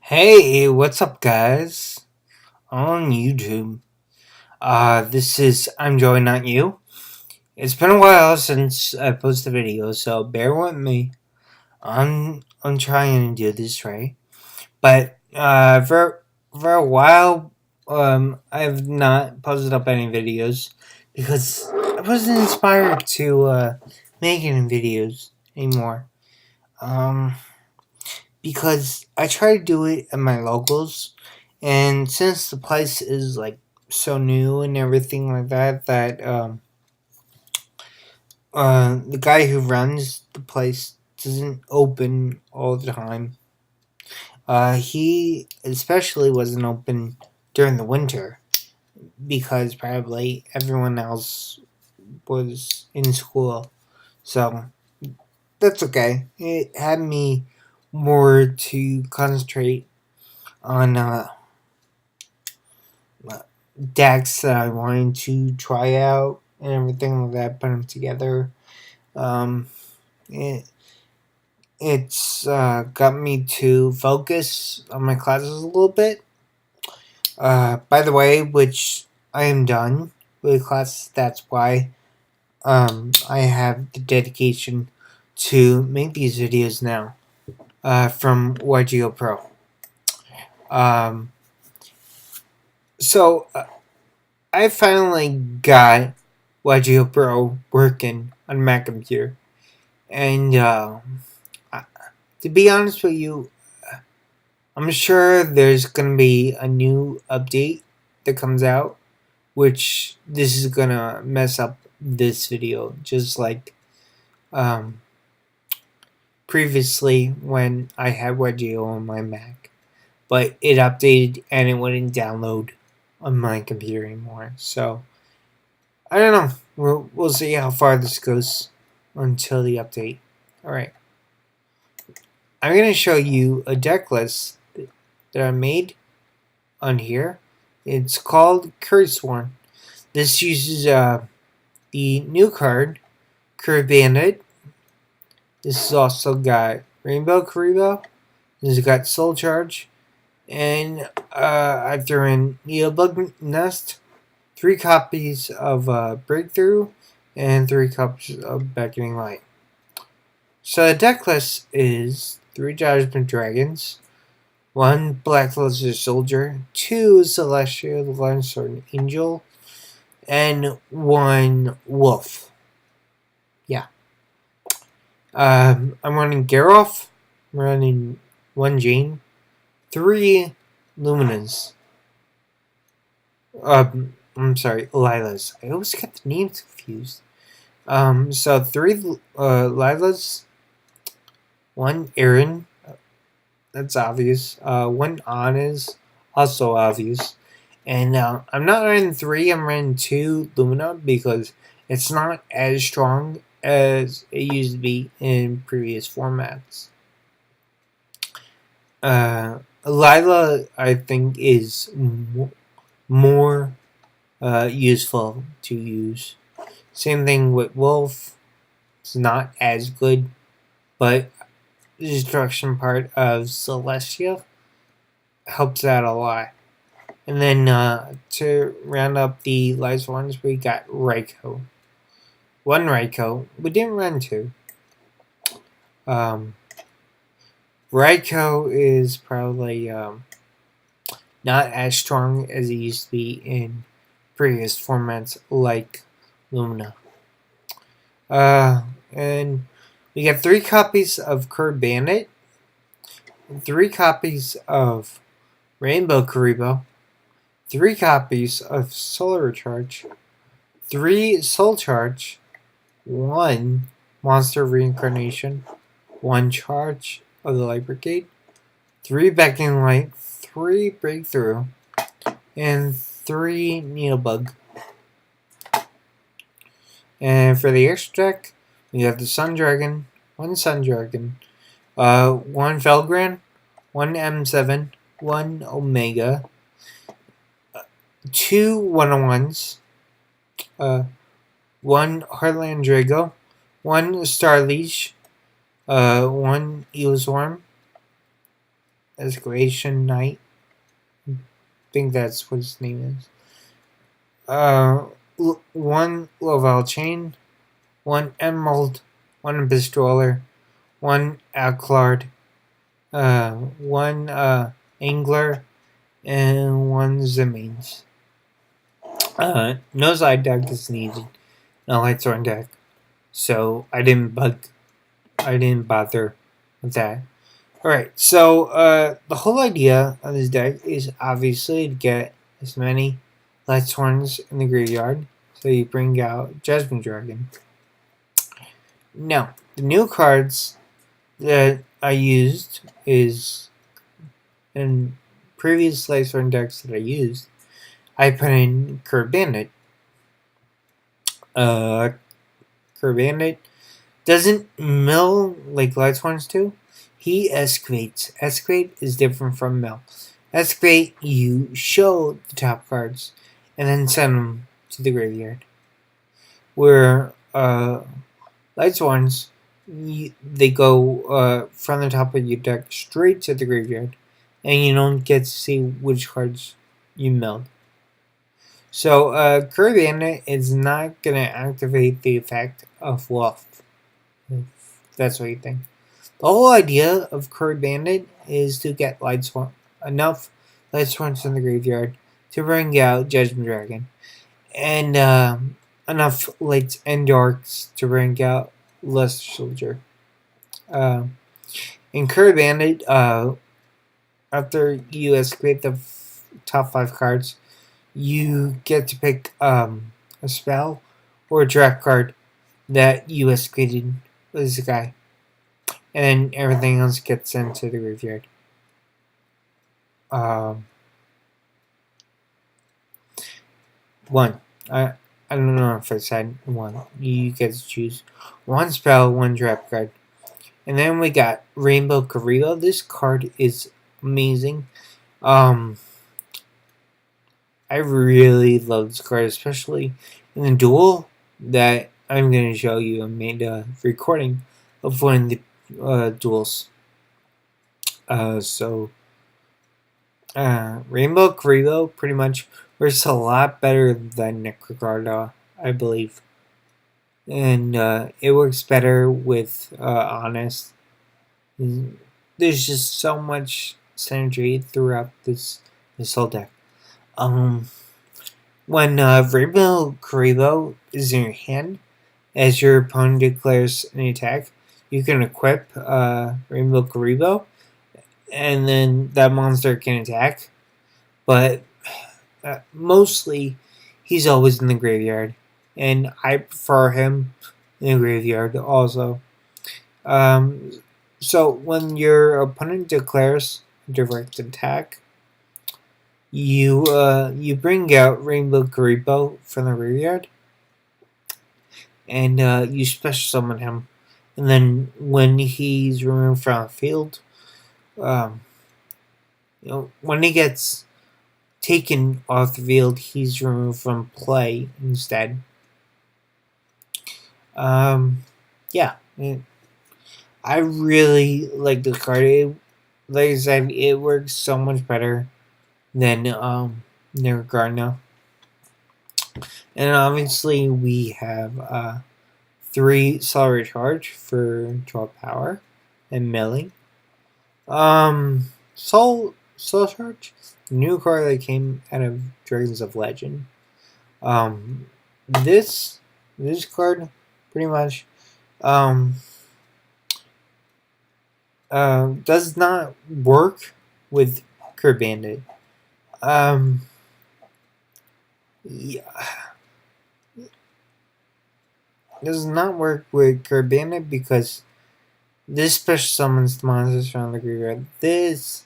Hey, what's up, guys? On YouTube. This is I'm Joey, not you. It's been a while since I posted a video, so bear with me. I'm trying to do this right, but for a while, I've not posted up any videos because I wasn't inspired to make any videos anymore. Um, because I try to do it at my locals, and since the place is like so new and everything like that, the guy who runs the place doesn't open all the time. He especially wasn't open during the winter because probably everyone else was in school. So that's okay. It had me more to concentrate on decks that I wanted to try out and everything like that, put them together. Um, it, it's got me to focus on my classes a little bit. By the way, which I am done with classes. That's why I have the dedication to make these videos now from YGO Pro. Um, so I finally got YGO Pro working on my computer. And to be honest with you, I'm sure there's going to be a new update that comes out, which this is going to mess up this video, just like um, previously when I had YGO on my Mac. But it updated and it wouldn't download on my computer anymore. So I don't know. We'll see how far this goes until the update. Alright. I'm going to show you a deck list that I made on here. It's called Kuriboh. This uses the new card, Kuriboh. This has also got Rainbow Kuriboh. This has got Soul Charge. And I threw in Neobug Nest, 3 copies of Breakthrough, and 3 copies of Beckoning Light. So the deck list is 3 Judgment Dragons, 1 Black Lizard Soldier, 2 Celestial Landsword Angel, and 1 Wolf. Yeah. I'm running Geralt, I'm running 1 Jane, 3 Luminas. I'm sorry, Lilas. I always get the names confused. So 3 Lilas, 1 Aaron, that's obvious. 1 Anna's, also obvious. And I'm not running 3, I'm running 2 Lumina because it's not as strong as it used to be in previous formats. Lila, I think, is more useful to use. Same thing with Wolf. It's not as good, but the destruction part of Celestia helps out a lot. And then to round up the last ones, we got Raikou. 1 Raikou. We didn't run 2. Raikou is probably not as strong as it used to be in previous formats like Lumina. And we got 3 copies of Curd Bandit, 3 copies of Rainbow Kuriboh, 3 copies of Solar Recharge, 3 Soul Charge, 1 Monster Reincarnation, 1 Charge of the Light Brigade, 3 Beckoning Light, 3 Breakthrough, and 3 Needlebug. And for the extra deck, we have the Sun Dragon, 1 Sun Dragon, 1 Felgran, 1 M7, 1 Omega, 2 101s, 1 Heartland Drago, 1 Star Leash, 1 Eelsworm, Escalation Knight. I think that's what his name is. One Lovell Chain, one Emerald, one Pistoler, one Alclard, one Angler, and one Zimmies. No side deck is needed. No lights on deck, so I didn't bother with that. Alright, so the whole idea of this deck is obviously to get as many lights horns in the graveyard, so you bring out Judgment Dragon. Now, the new cards that I used is in previous lights horn decks that I used. I put in Curb Bandit. Curb Bandit doesn't mill like Lighthorns do. He excavates. Excavate is different from mill. Excavate, you show the top cards and then send them to the graveyard. Where Lighthorns, they go from the top of your deck straight to the graveyard, and you don't get to see which cards you milled. So, Curb Bandit is not going to activate the effect of Wolf. If that's what you think. The whole idea of Curb Bandit is to get enough Lightsworns in the graveyard to bring out Judgment Dragon. And enough Lights and Darks to bring out Luster Soldier. In Curb Bandit, after you excavate the top 5 cards, you get to pick a spell or a draft card that you excavated with the guy. And then everything else gets sent to the graveyard. One. I don't know if I said one. You get to choose one spell, one draft card. And then we got Rainbow Kuriboh. This card is amazing. I really love this card, especially in the duel that I'm going to show you. I made a recording of one of the duels. Rainbow Kuriboh pretty much works a lot better than Necrocarda, I believe. And it works better with Honest. There's just so much synergy throughout this whole deck. When Rainbow Kuriboh is in your hand, as your opponent declares an attack, you can equip Rainbow Kuriboh, and then that monster can attack. But mostly, he's always in the graveyard, and I prefer him in the graveyard also. So when your opponent declares a direct attack, you bring out Rainbow Kuriboh from the graveyard, and you special summon him. And then when he's removed from the field, when he gets taken off the field, he's removed from play instead. Yeah, I really like the card. Like I said, it works so much better than Necrocarda. And obviously we have 3 Soul Recharge for 12 power and milling. Soul Charge, the new card that came out of Dragons of Legend. This card pretty much does not work with Curb Bandit. Yeah. Does not work with Curb Bandit because this special summons the monsters from the graveyard. This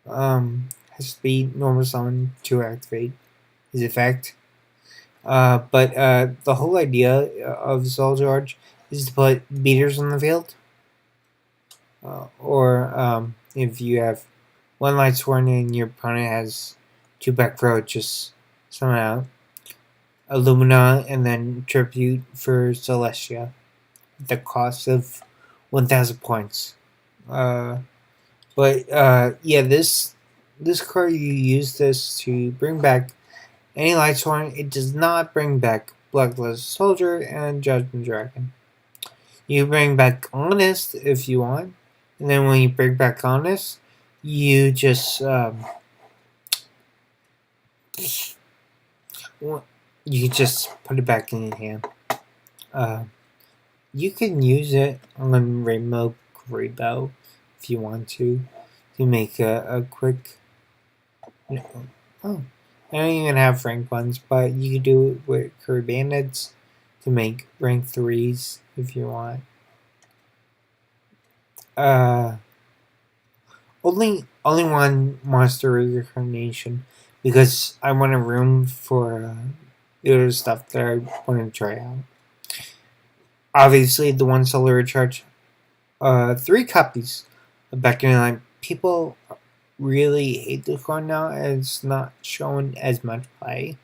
has to be normal summon to activate his effect. But the whole idea of Soul Charge is to put beaters on the field. Or if you have 1 Lightsworn and your opponent has 2 back row, just summon out Illumina and then Tribute for Celestia at the cost of 1,000 points. So But yeah, this card you use this to bring back any Lightsworn. It does not bring back Bloodless Soldier and Judgment Dragon. You bring back Honest if you want, and then when you bring back Honest, you just you just put it back in your hand. Uh, you can use it on Rainbow Kuriboh if you want to make a quick. Oh, I don't even have rank ones, but you can do it with Curry Bandits to make rank 3s if you want. Only one monster reincarnation because I want a room for the other stuff that I want to try out. Obviously, the one solar recharge, 3 copies of Back in the Line. People really hate this card now, and it's not showing as much play.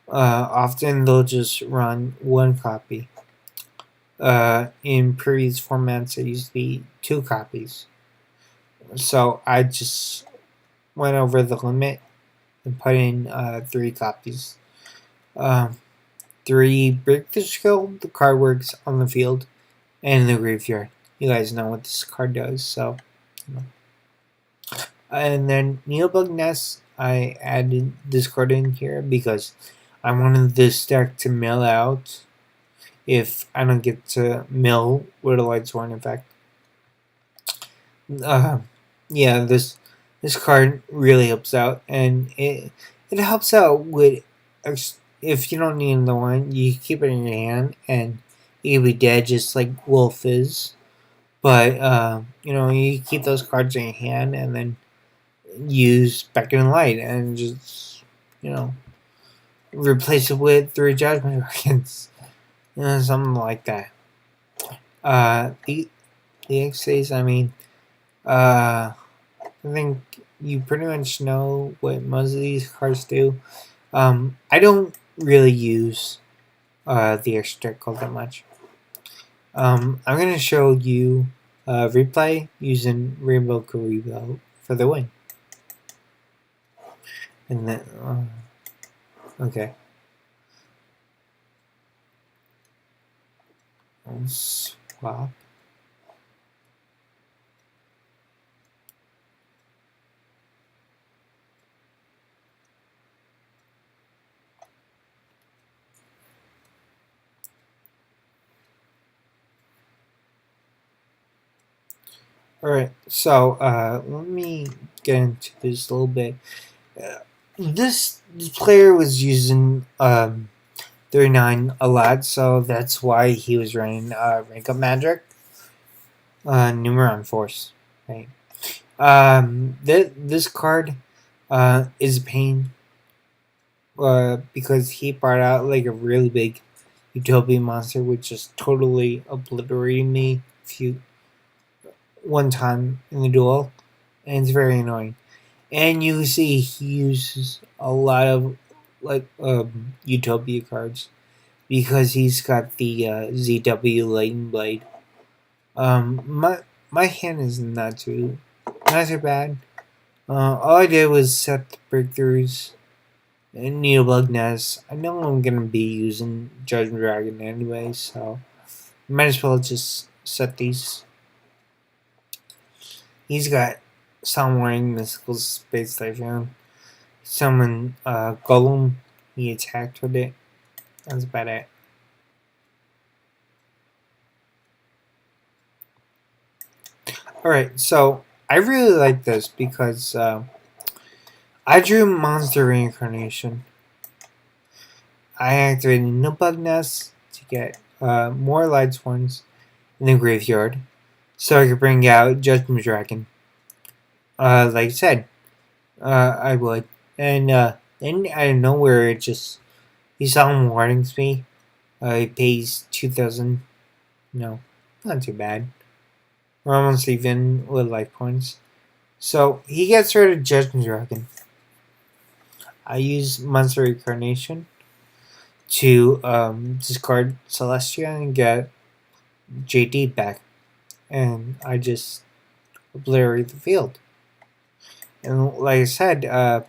Often they'll just run 1 copy. In previous formats, it used to be 2 copies. So I just went over the limit and put in 3 copies. 3 Breakthrough Skill, the card works on the field and in the graveyard. You guys know what this card does, so. And then Neobug Nest, I added this card in here because I wanted this deck to mill out if I don't get to mill with a Lightsworn effect. Yeah, this card really helps out, and it helps out with if you don't need the one, you keep it in your hand, and you can be dead just like Wolf is. But you keep those cards in your hand, and then use Back in the Light, and just replace it with 3 Judgment Dragons, something like that. The XAs, I mean. I think you pretty much know what most of these cards do. I don't really use the extra card that much. I'm going to show you replay using Rainbow Kuriboh for the win. And then, okay. I'll swap. Alright, so let me get into this a little bit. This player was using 39 a lot, so that's why he was running Rank Up Magic, Numeron Force, right? This card is a pain because he brought out like a really big Utopia monster, which just totally obliterated me one time in the duel, and it's very annoying. And you see he uses a lot of Utopia cards because he's got the ZW Lightning Blade. My hand is not too bad. All I did was set the breakthroughs and Neobug Nest. I know I'm gonna be using Judgment Dragon anyway, so might as well just set these. He's got Someone Mystical Space Typhoon. Summon Golem. He attacked with it. That's about it. Alright, so I really like this because I drew Monster Reincarnation. I activated Neobug Nest to get more Lightsworns in the graveyard, so I could bring out Judgment Dragon. Like I said, I would. And then out of nowhere, he saw him warnings me. He pays 2,000. No, not too bad. We're almost even with life points. So he gets rid of Judgment Dragon. I use Monster Reincarnation to discard Celestia and get JD back. And I just obliterate the field. And like I said,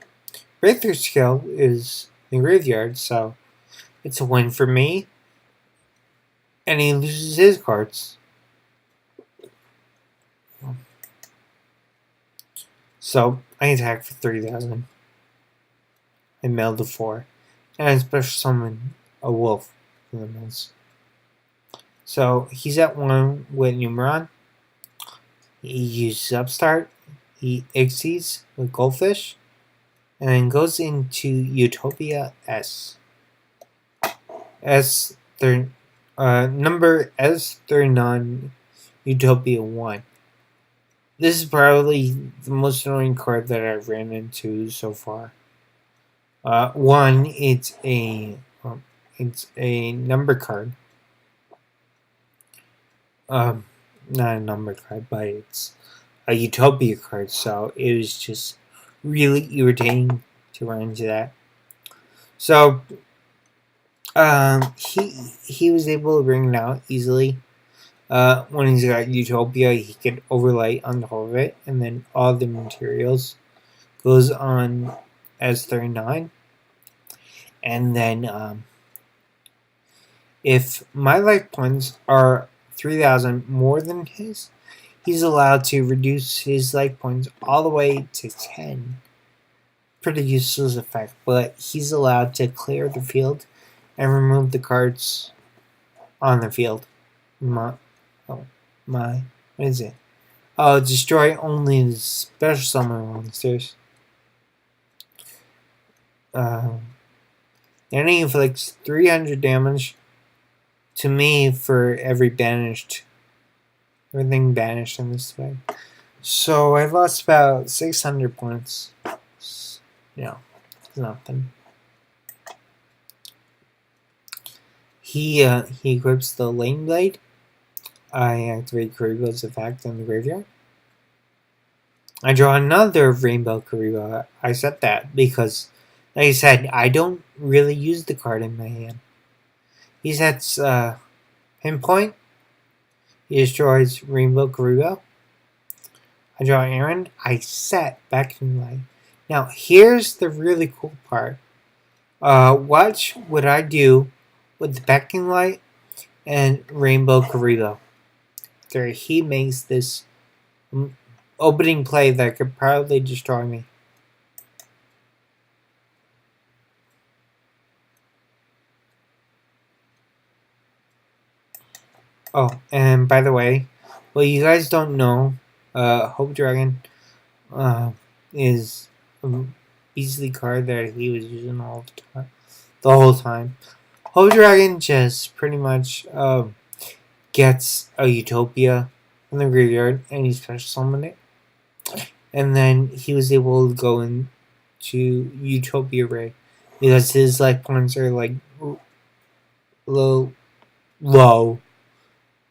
breakthrough skill is the graveyard, so it's a win for me. And he loses his cards. So I attack for 3,000. I mail the 4. And I special summon a wolf in the mills. So he's at 1 with Numeron. He uses Upstart. He Ixies with Goldfish. And then goes into Utopia S. Number S39 Utopia 1. This is probably the most annoying card that I've ran into so far. One, it's a number card. Not a number card, but it's a Utopia card. So it was just really irritating to run into that. So he was able to bring it out easily. When he's got Utopia, he can overlay on top of it, and then all the materials goes on S39. And then if my life points are 3,000 more than his, he's allowed to reduce his life points all the way to 10. Pretty useless effect, but he's allowed to clear the field and remove the cards on the field. What is it? Oh, destroy only the special summon monsters. Then he inflicts 300 damage to me for everything banished in this way. So I lost about 600 points. It's nothing. He equips the Lane Blade. I activate Kuriboh's effect in the graveyard. I draw another Rainbow Kuriboh. I set that because, like I said, I don't really use the card in my hand. He sets Pinpoint. He destroys Rainbow Kuriboh. I draw Errand. I set Beckoning Light. Now, here's the really cool part. Watch what I do with the Beckoning Light and Rainbow Kuriboh. There, he makes this opening play that could probably destroy me. Oh, and by the way, well, you guys don't know, Hope Dragon is a beastly card that he was using the whole time. Hope Dragon just pretty much gets a Utopia in the graveyard and he special summoned it. And then he was able to go into Utopia Ray because his life points are like low,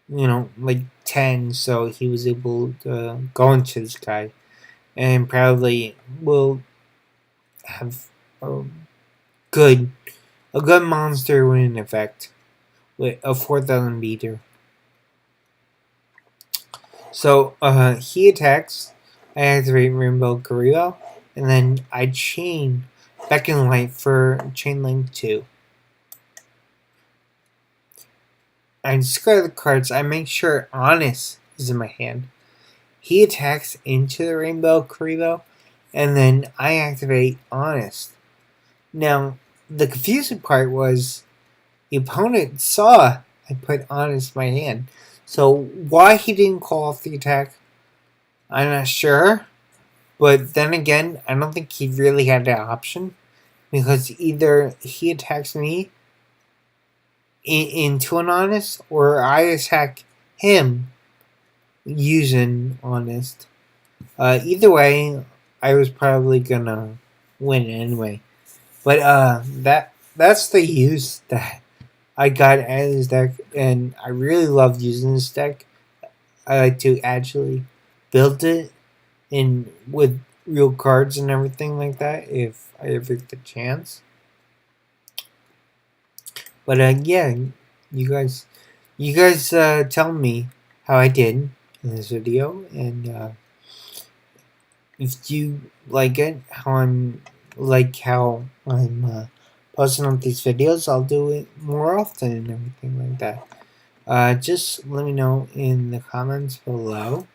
like 10. So he was able to go into this guy and probably will have a good monster winning effect with a 4,000 beater. So he attacks. I activate Rainbow Kuriboh, and then I chain Beckoning Light for Chain Link 2. I discard the cards. I make sure Honest is in my hand. He attacks into the Rainbow Kuriboh, and then I activate Honest. Now, the confusing part was the opponent saw I put Honest in my hand. So why he didn't call off the attack, I'm not sure. But then again, I don't think he really had that option. Because either he attacks me into an Honest, or I attack him using Honest. Either way, I was probably gonna win anyway. But that's the use that I got out of this deck, and I really love using this deck. I like to actually build it with real cards and everything like that if I ever get the chance. But yeah, you guys tell me how I did in this video, and if you like it, how I'm posting on these videos, I'll do it more often and everything like that. Just let me know in the comments below